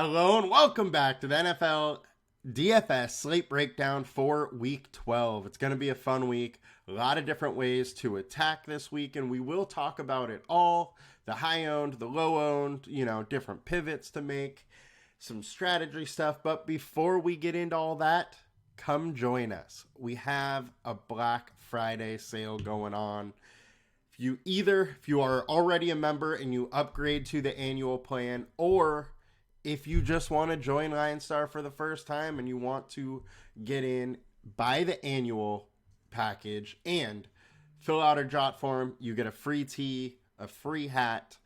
Hello and welcome back to the NFL DFS slate breakdown for week 12. It's going to be a fun week. A lot of different ways to attack this week, and we will talk about it all. The high owned, the low owned, different pivots to make, some strategy stuff. But before we get into all that, come join us. We have a Black Friday sale going on. If you are already a member and you upgrade to the annual plan, or if you just want to join LineStar for the first time and you want to get in, buy the annual package and fill out a jot form, you get a free tee, a free hat,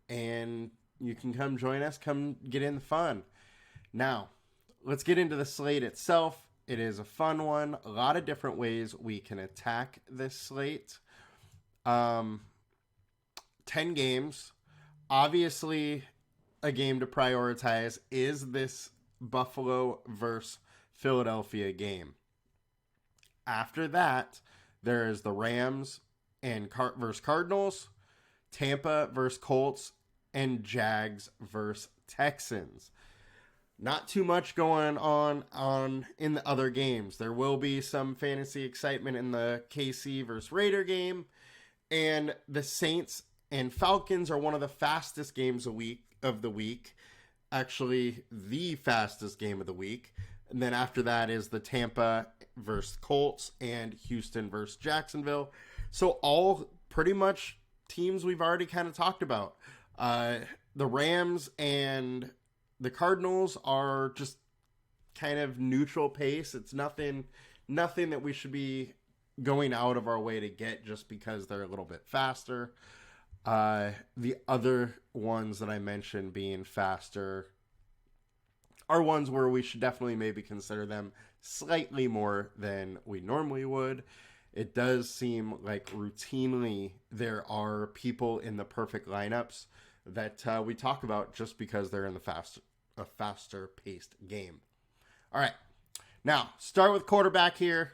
and you can come join us, come get in the fun. Now, let's get into the slate itself. It is a fun one. A lot of different ways we can attack this slate. 10 games. Obviously, a game to prioritize is this Buffalo versus Philadelphia game. After that, there is the Rams versus Cardinals, Tampa versus Colts, and Jags versus Texans. Not too much going on in the other games. There will be some fantasy excitement in the KC versus Raider game, and the Saints and Falcons are one of the fastest games of the week. Actually, the fastest game of the week. And then after that is the Tampa versus Colts and Houston versus Jacksonville. So all pretty much teams we've already kind of talked about. The Rams and the Cardinals are just kind of neutral pace. It's nothing that we should be going out of our way to get just because they're a little bit faster. The other ones that I mentioned being faster are ones where we should definitely maybe consider them slightly more than we normally would. It does seem like routinely there are people in the perfect lineups that we talk about just because they're in a faster paced game. All right, now start with quarterback here.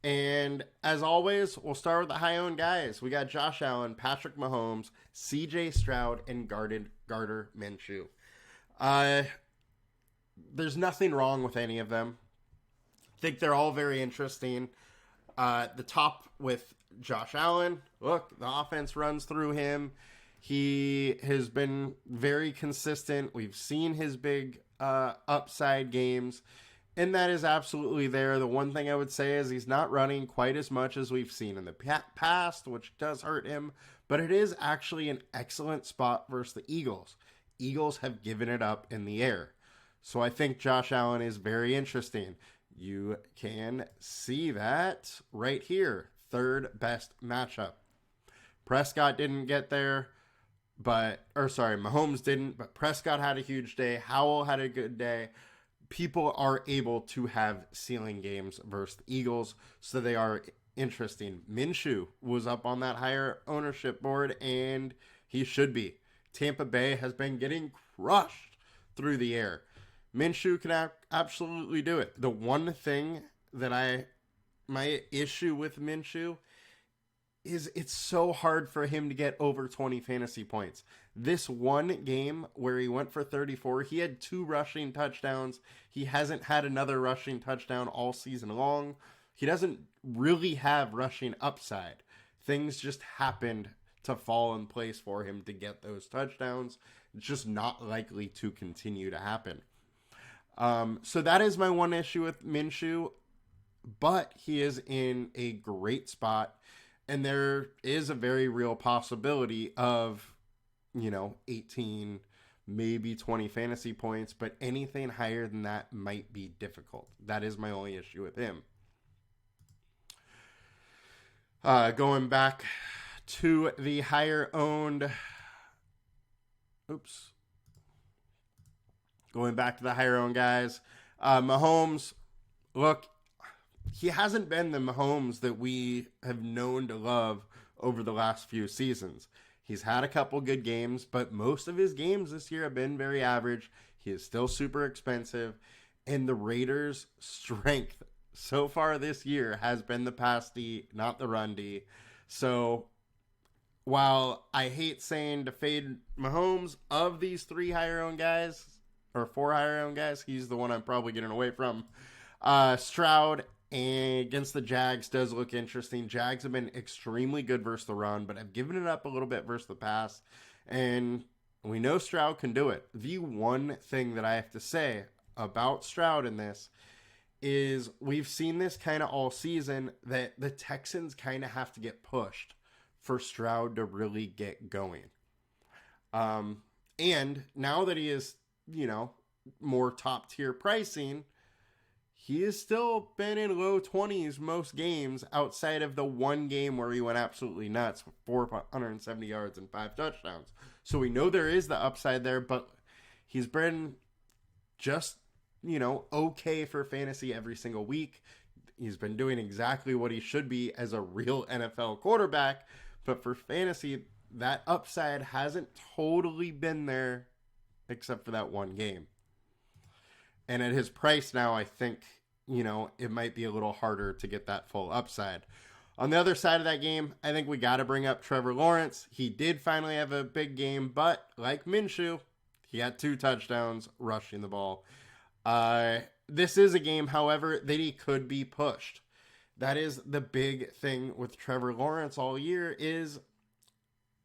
And as always, we'll start with the high-owned guys. We got Josh Allen, Patrick Mahomes, C.J. Stroud, and Gardner Minshew. There's nothing wrong with any of them. I think they're all very interesting. The top with Josh Allen. Look, the offense runs through him. He has been very consistent. We've seen his big upside games. And that is absolutely there. The one thing I would say is he's not running quite as much as we've seen in the past, which does hurt him. But it is actually an excellent spot versus the Eagles. Eagles have given it up in the air. So I think Josh Allen is very interesting. You can see that right here. Third best matchup. Prescott didn't get there. Mahomes didn't. But Prescott had a huge day. Howell had a good day. People are able to have ceiling games versus the Eagles, so they are interesting. Minshew was up on that higher ownership board, and he should be. Tampa Bay has been getting crushed through the air. Minshew can absolutely do it. The one thing that my issue with Minshew is it's so hard for him to get over 20 fantasy points. This one game where he went for 34, he had 2 rushing touchdowns. He hasn't had another rushing touchdown all season long. He doesn't really have rushing upside. Things just happened to fall in place for him to get those touchdowns. It's just not likely to continue to happen. So that is my one issue with Minshew, but he is in a great spot. And there is a very real possibility of, 18, maybe 20 fantasy points, but anything higher than that might be difficult. That is my only issue with him. Going back to the higher owned guys. Mahomes, look, he hasn't been the Mahomes that we have known to love over the last few seasons. He's had a couple good games, but most of his games this year have been very average. He is still super expensive, and the Raiders' strength so far this year has been the pass D, not the run D. So while I hate saying to fade Mahomes, of these 3 higher owned guys, or 4 higher owned guys. He's the one I'm probably getting away from. Stroud against the Jags does look interesting. Jags have been extremely good versus the run, but have given it up a little bit versus the pass. And we know Stroud can do it. The one thing that I have to say about Stroud in this is we've seen this kind of all season, that the Texans kind of have to get pushed for Stroud to really get going. And now that he is, more top tier pricing, he has still been in low 20s most games outside of the one game where he went absolutely nuts with 470 yards and 5 touchdowns. So we know there is the upside there, but he's been just, okay for fantasy every single week. He's been doing exactly what he should be as a real NFL quarterback, but for fantasy, that upside hasn't totally been there except for that one game. And at his price now, I think, it might be a little harder to get that full upside. On the other side of that game, I think we got to bring up Trevor Lawrence. He did finally have a big game, but like Minshew, he got 2 touchdowns rushing the ball. This is a game, however, that he could be pushed. That is the big thing with Trevor Lawrence all year, is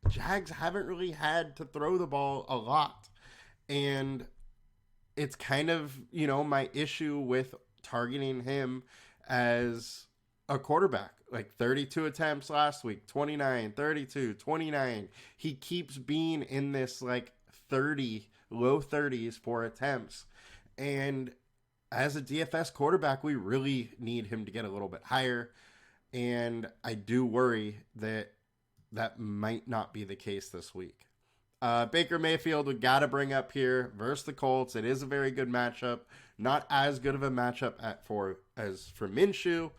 Jags haven't really had to throw the ball a lot. And it's kind of, my issue with targeting him as a quarterback. Like 32 attempts last week, 29, 32, 29. He keeps being in this like 30, low 30s for attempts. And as a DFS quarterback, we really need him to get a little bit higher. And I do worry that that might not be the case this week. Baker Mayfield, we got to bring up here versus the Colts. It is a very good matchup. Not as good of a matchup as for Minshew,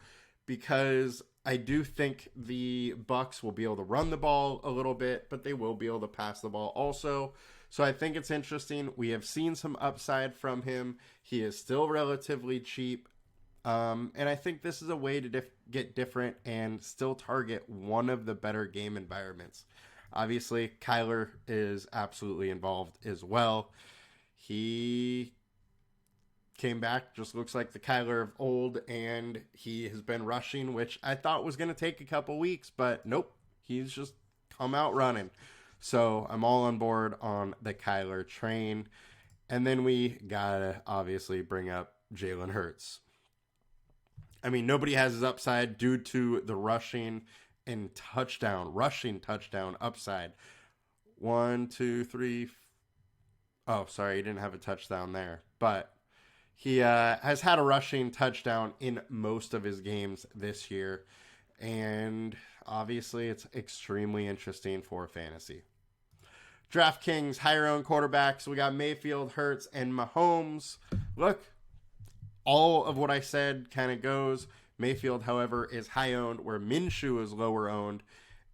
because I do think the Bucs will be able to run the ball a little bit, but they will be able to pass the ball also. So I think it's interesting. We have seen some upside from him. He is still relatively cheap. And I think this is a way to get different and still target one of the better game environments. Obviously, Kyler is absolutely involved as well. He came back, just looks like the Kyler of old, and he has been rushing, which I thought was going to take a couple weeks, but nope, he's just come out running. So I'm all on board on the Kyler train. And then we got to obviously bring up Jalen Hurts. I mean, nobody has his upside due to the rushing touchdown upside. 1, 2, 3. Oh, sorry, he didn't have a touchdown there. But he has had a rushing touchdown in most of his games this year. And obviously, it's extremely interesting for fantasy. DraftKings, higher owned quarterbacks. We got Mayfield, Hurts, and Mahomes. Look, all of what I said kind of goes. Mayfield, however, is high owned, where Minshew is lower owned.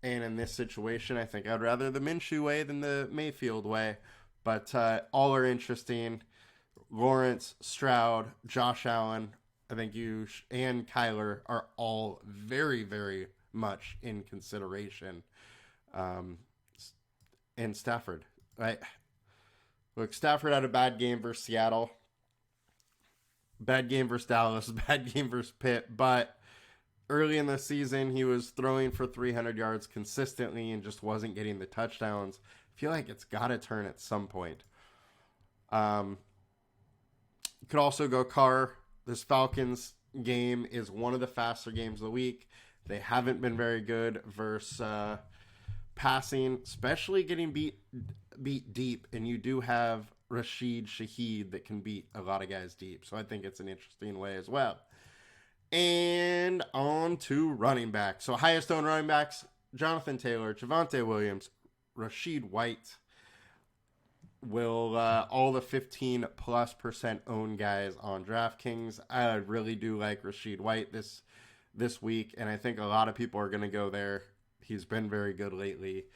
And in this situation, I think I'd rather the Minshew way than the Mayfield way. But all are interesting. Lawrence, Stroud, Josh Allen, I think and Kyler are all very, very much in consideration. And Stafford, right? Look, Stafford had a bad game versus Seattle. Bad game versus Dallas, bad game versus Pitt, but early in the season, he was throwing for 300 yards consistently and just wasn't getting the touchdowns. I feel like it's got to turn at some point. You could also go Carr. This Falcons game is one of the faster games of the week. They haven't been very good versus passing, especially getting beat deep, and you do have Rashid Shaheed that can beat a lot of guys deep. So I think it's an interesting way as well. And on to running backs. So highest owned running backs, Jonathan Taylor, Javonte Williams, Rashid White. Will all the 15+% owned guys on DraftKings. I really do like Rashid White this week, and I think a lot of people are going to go there. He's been very good lately.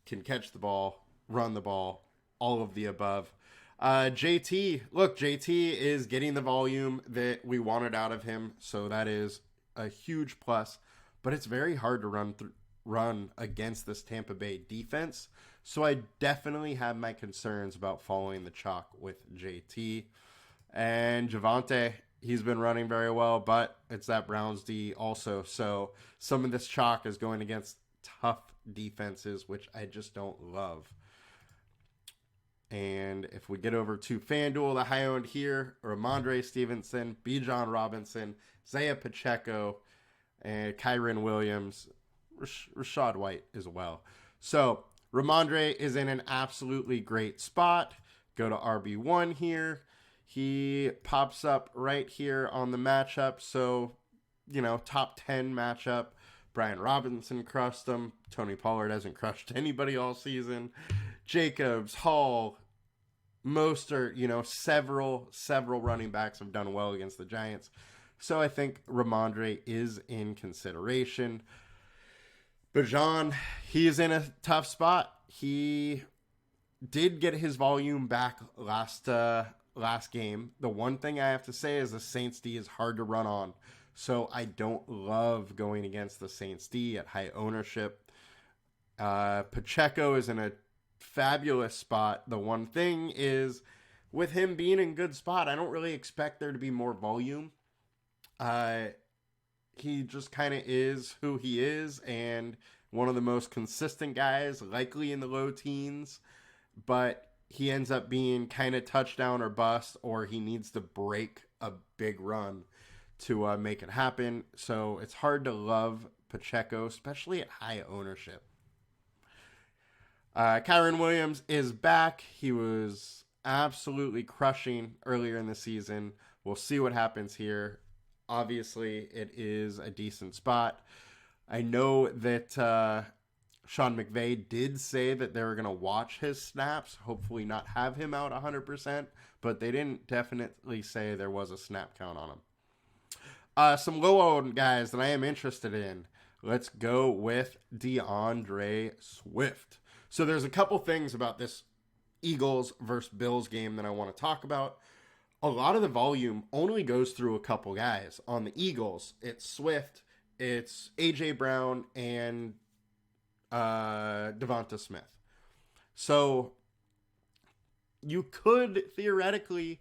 Can catch the ball, run the ball, all of the above. JT, look, JT is getting the volume that we wanted out of him, so that is a huge plus. But it's very hard to run against this Tampa Bay defense. So I definitely have my concerns about following the chalk with JT. And Javonte, he's been running very well, but it's that Browns D also. So some of this chalk is going against tough defenses, which I just don't love. And if we get over to FanDuel, the high owned here, Ramondre Stevenson, Bijan Robinson, Zaya Pacheco, and Kyren Williams, Rashad White as well. So Ramondre is in an absolutely great spot. Go to RB1 here. He pops up right here on the matchup. So, top 10 matchup. Brian Robinson crushed him. Tony Pollard hasn't crushed anybody all season. Jacobs, Hall, Mostert, several running backs have done well against the Giants. So I think Ramondre is in consideration. Bijan, he's in a tough spot. He did get his volume back last game. The one thing I have to say is the Saints D is hard to run on. So I don't love going against the Saints D at high ownership. Pacheco is in a fabulous spot. The one thing is, with him being in good spot, I don't really expect there to be more volume. He just kind of is who he is, and one of the most consistent guys, likely in the low teens, but he ends up being kind of touchdown or bust, or he needs to break a big run to make it happen. So it's hard to love Pacheco, especially at high ownership. Kyren Williams is back. He was absolutely crushing earlier in the season. We'll see what happens here. Obviously, it is a decent spot. I know that Sean McVay did say that they were going to watch his snaps, hopefully not have him out 100%, but they didn't definitely say there was a snap count on him. Some low-owned guys that I am interested in. Let's go with DeAndre Swift. So there's a couple things about this Eagles versus Bills game that I want to talk about. A lot of the volume only goes through a couple guys. On the Eagles, it's Swift, it's A.J. Brown, and Devonta Smith. So you could theoretically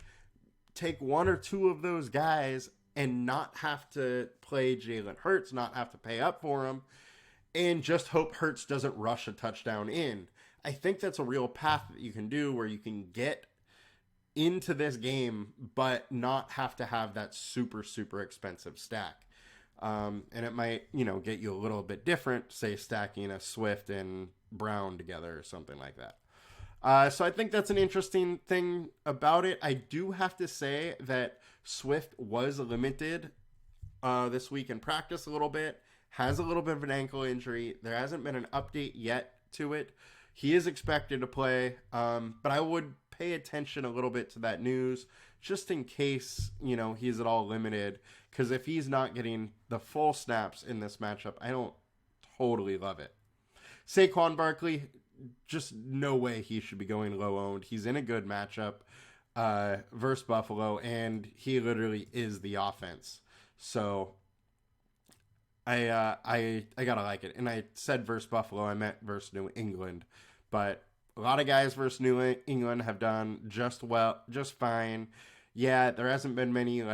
take one or two of those guys and not have to play Jalen Hurts, not have to pay up for him, and just hope Hurts doesn't rush a touchdown in. I think that's a real path that you can do where you can get into this game, but not have to have that super, super expensive stack. And it might, get you a little bit different, say stacking a Swift and Brown together or something like that. So I think that's an interesting thing about it. I do have to say that Swift was limited this week in practice a little bit, has a little bit of an ankle injury. There hasn't been an update yet to it. He is expected to play, but I would pay attention a little bit to that news just in case, he's at all limited. Because if he's not getting the full snaps in this matchup, I don't totally love it. Saquon Barkley, just no way he should be going low owned. He's in a good matchup versus Buffalo, and he literally is the offense. So I gotta like it. And I said versus Buffalo, I meant versus New England. But a lot of guys versus New England have done just fine. Yeah, there hasn't been many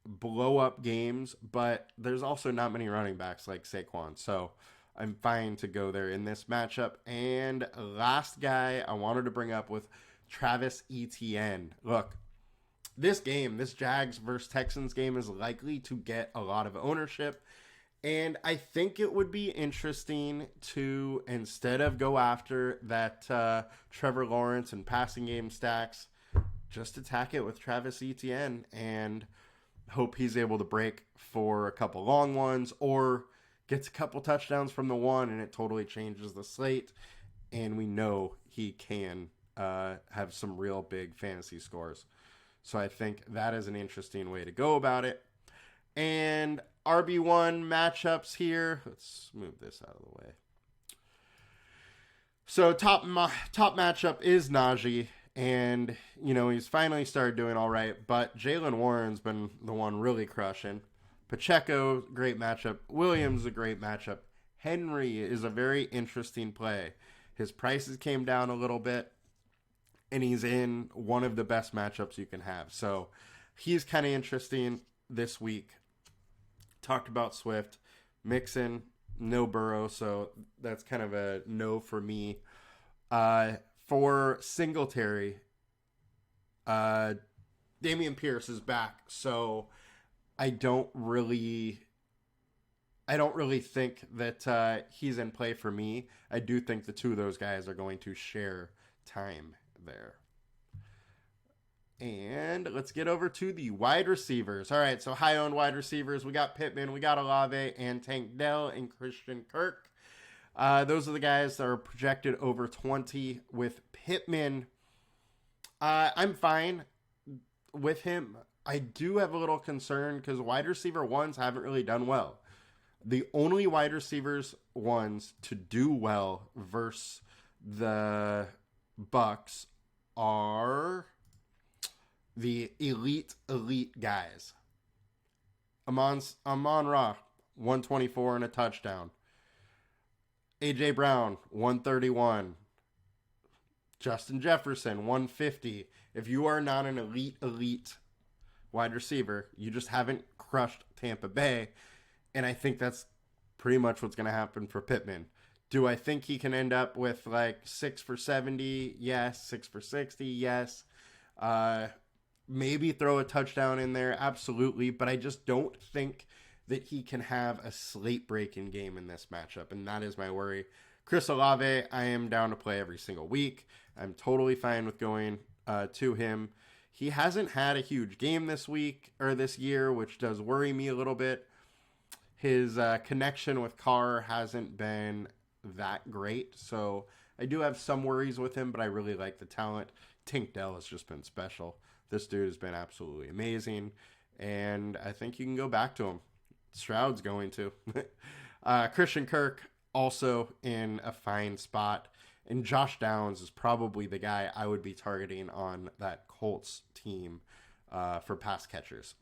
blow up games, but there's also not many running backs like Saquon. So I'm fine to go there in this matchup. And last guy I wanted to bring up with Travis Etienne. Look, this Jags versus Texans game is likely to get a lot of ownership. And I think it would be interesting to, instead of go after that Trevor Lawrence and passing game stacks, just attack it with Travis Etienne and hope he's able to break for a couple long ones or gets a couple touchdowns from the one and it totally changes the slate. And we know he can have some real big fantasy scores. So I think that is an interesting way to go about it. And RB1 matchups here. Let's move this out of the way. So top matchup is Najee. And, he's finally started doing all right. But Jalen Warren's been the one really crushing. Pacheco, great matchup. Williams, a great matchup. Henry is a very interesting play. His prices came down a little bit, and he's in one of the best matchups you can have. So he's kind of interesting this week. Talked about Swift. Mixon, no Burrow, so that's kind of a no for me. For Singletary, Dameon Pierce is back, so I don't really think that he's in play for me. I do think the two of those guys are going to share time there. And let's get over to the wide receivers. All right, so high-owned wide receivers. We got Pittman, we got Olave, and Tank Dell, and Christian Kirk. Those are the guys that are projected over 20. With Pittman, I'm fine with him. I do have a little concern because wide receiver ones haven't really done well. The only wide receivers ones to do well versus the Bucks are the elite guys. Amon-Ra, 124 and a touchdown. A.J. Brown, 131. Justin Jefferson, 150. If you are not an elite wide receiver, you just haven't crushed Tampa Bay. And I think that's pretty much what's going to happen for Pittman. Do I think he can end up with like 6 for 70? Yes. 6 for 60? Yes. Maybe throw a touchdown in there. Absolutely. But I just don't think that he can have a slate-breaking game in this matchup. And that is my worry. Chris Olave, I am down to play every single week. I'm totally fine with going to him. He hasn't had a huge game this week or this year, which does worry me a little bit. His connection with Carr hasn't been that great, so I do have some worries with him, but I really like the talent. Tank Dell has just been special. This dude has been absolutely amazing, and I think you can go back to him. Stroud's going to. Christian Kirk also in a fine spot, and Josh Downs is probably the guy I would be targeting on that Colts team for pass catchers.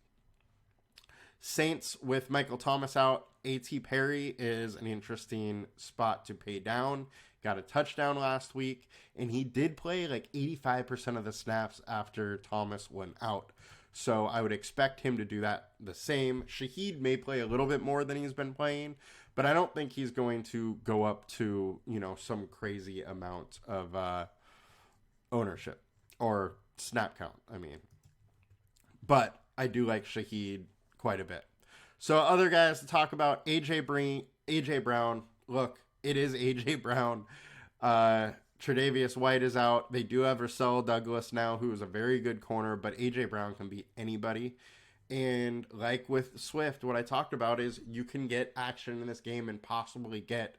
Saints with Michael Thomas out. A.T. Perry is an interesting spot to pay down. Got a touchdown last week, and he did play like 85% of the snaps after Thomas went out. So I would expect him to do that the same. Shaheed may play a little bit more than he's been playing, but I don't think he's going to go up to, some crazy amount of ownership or snap count, But I do like Shaheed quite a bit. So other guys to talk about, AJ Brown. Look, it is AJ Brown. Tre'Davious White is out. They do have Russell Douglas now, who is a very good corner, but AJ Brown can beat anybody. And like with Swift, what I talked about is you can get action in this game and possibly get,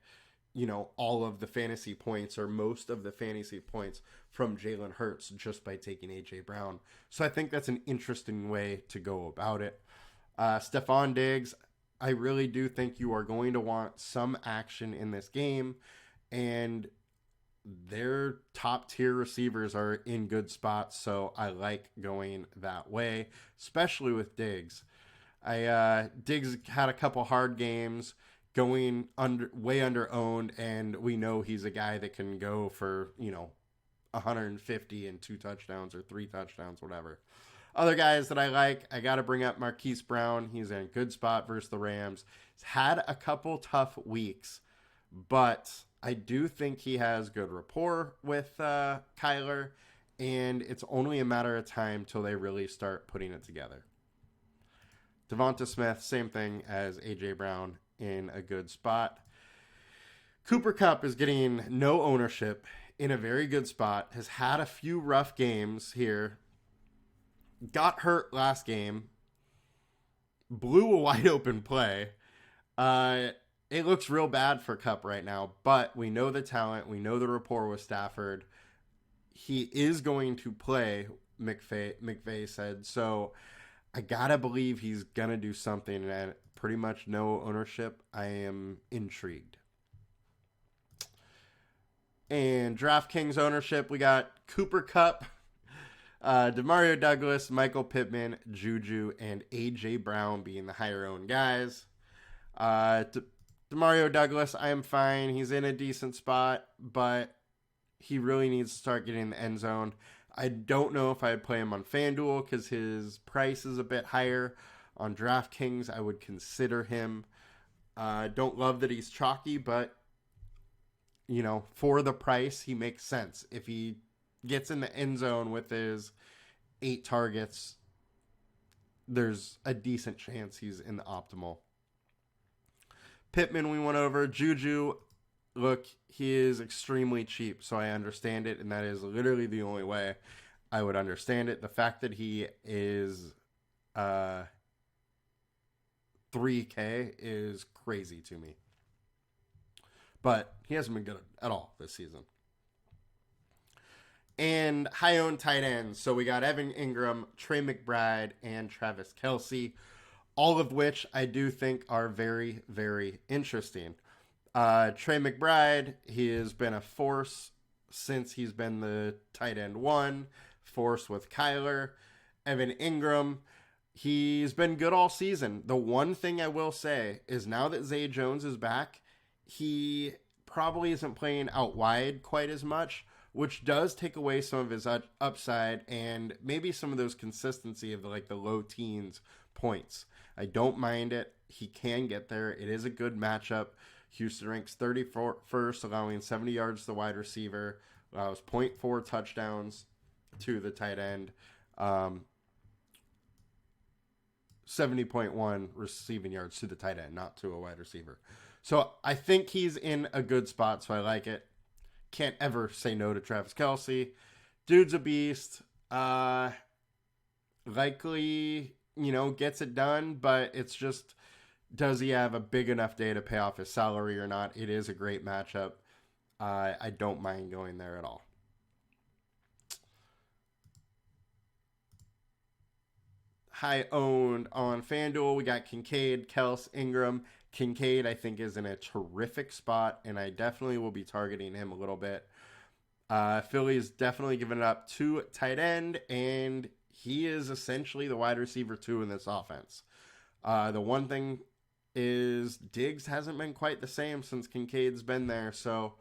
all of the fantasy points or most of the fantasy points from Jalen Hurts just by taking AJ Brown. So I think that's an interesting way to go about it. Stephon Diggs, I really do think you are going to want some action in this game, and their top tier receivers are in good spots, so I like going that way, especially with Diggs. Diggs had a couple hard games, going way under owned, and we know he's a guy that can go for 150 and 2 touchdowns or 3 touchdowns, whatever. Other guys that I like, I got to bring up Marquise Brown. He's in a good spot versus the Rams. He's had a couple tough weeks, but I do think he has good rapport with Kyler, and it's only a matter of time till they really start putting it together. Devonta Smith, same thing as A.J. Brown, in a good spot. Cooper Kupp is getting no ownership, in a very good spot, has had a few rough games here. Got hurt last game. Blew a wide open play. It looks real bad for Kupp right now, but we know the talent. We know the rapport with Stafford. He is going to play, McVay said. So I got to believe he's going to do something, and pretty much no ownership. I am intrigued. And DraftKings ownership, we got Cooper Kupp, Demario Douglas, Michael Pittman, Juju, and A.J. Brown being the higher owned guys. Demario Douglas, I am fine. He's in a decent spot, but he really needs to start getting in the end zone. I don't know if I'd play him on FanDuel because his price is a bit higher. On DraftKings, I would consider him. Don't love that he's chalky, but, for the price, he makes sense. If he gets in the end zone with his 8 targets, there's a decent chance he's in the optimal. Pittman we went over. Juju, look, he is extremely cheap, so I understand it, and that is literally the only way I would understand it. The fact that he is 3K is crazy to me. But he hasn't been good at all this season. And high-owned tight ends. So we got Evan Ingram, Trey McBride, and Travis Kelce, all of which I do think are very, very interesting. Trey McBride, he has been a force since he's been the tight end 1, force with Kyler. Evan Ingram, he's been good all season. The one thing I will say is now that Zay Jones is back, he probably isn't playing out wide quite as much, which does take away some of his upside and maybe some of those consistency of the low teens points. I don't mind it. He can get there. It is a good matchup. Houston ranks 31st, allowing 70 yards to the wide receiver, allows 0.4 touchdowns to the tight end, 70.1 receiving yards to the tight end, not to a wide receiver. So I think he's in a good spot, so I like it. Can't ever say no to Travis Kelce. Dude's a beast. Likely, gets it done, but it's just, does he have a big enough day to pay off his salary or not? It is a great matchup. I don't mind going there at all. High owned on FanDuel, we got Kincaid, Kels, Ingram. Kincaid, I think, is in a terrific spot, and I definitely will be targeting him a little bit. Philly's definitely given it up to tight end, and he is essentially the wide receiver 2 in this offense. The one thing is Diggs hasn't been quite the same since Kincaid's been there, so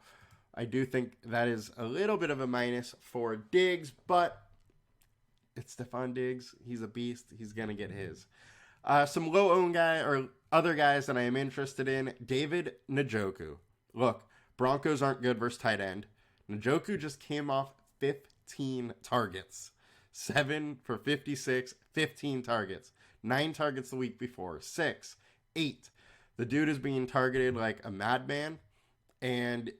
I do think that is a little bit of a minus for Diggs, but it's Stephon Diggs. He's a beast. He's going to get his. Some low-owned guy or other guys that I am interested in. David Njoku. Look, Broncos aren't good versus tight end. Njoku just came off 15 targets. 7 for 56, 15 targets. 9 targets the week before. 6, 8. The dude is being targeted like a madman and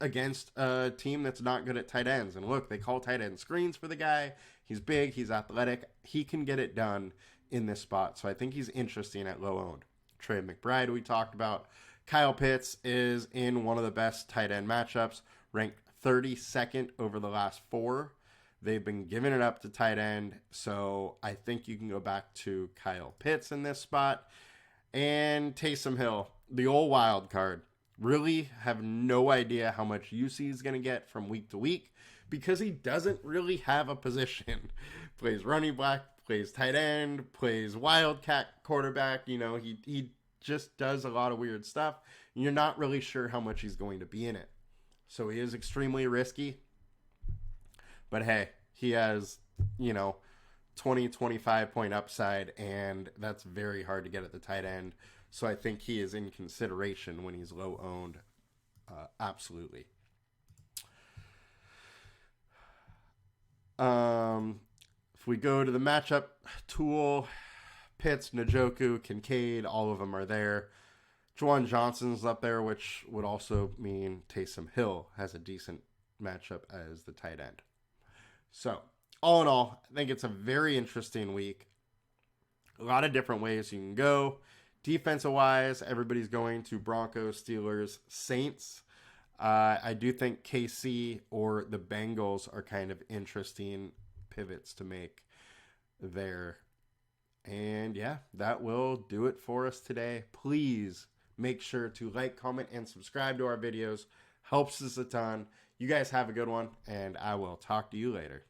against a team that's not good at tight ends. And look, they call tight end screens for the guy. He's big. He's athletic. He can get it done in this spot. So I think he's interesting at low owned. Trey McBride we talked about. Kyle Pitts is in one of the best tight end matchups, ranked 32nd over the last 4. They've been giving it up to tight end, so I think you can go back to Kyle Pitts in this spot. And Taysom Hill, the old wild card. Really have no idea how much use he's going to get from week to week because he doesn't really have a position. Plays running back, plays tight end, plays wildcat quarterback. He just does a lot of weird stuff. And you're not really sure how much he's going to be in it. So he is extremely risky. But hey, he has, 20, 25 point upside, and that's very hard to get at the tight end. So I think he is in consideration when he's low owned. Absolutely. If we go to the matchup tool, Pitts, Njoku, Kincaid, all of them are there. Juwan Johnson's up there, which would also mean Taysom Hill has a decent matchup as the tight end. So, all in all, I think it's a very interesting week. A lot of different ways you can go. Defensive-wise, everybody's going to Broncos, Steelers, Saints. I do think KC or the Bengals are kind of interesting pivots to make there. And yeah, that will do it for us today. Please make sure to like, comment, and subscribe to our videos. Helps us a ton. You guys have a good one, and I will talk to you later.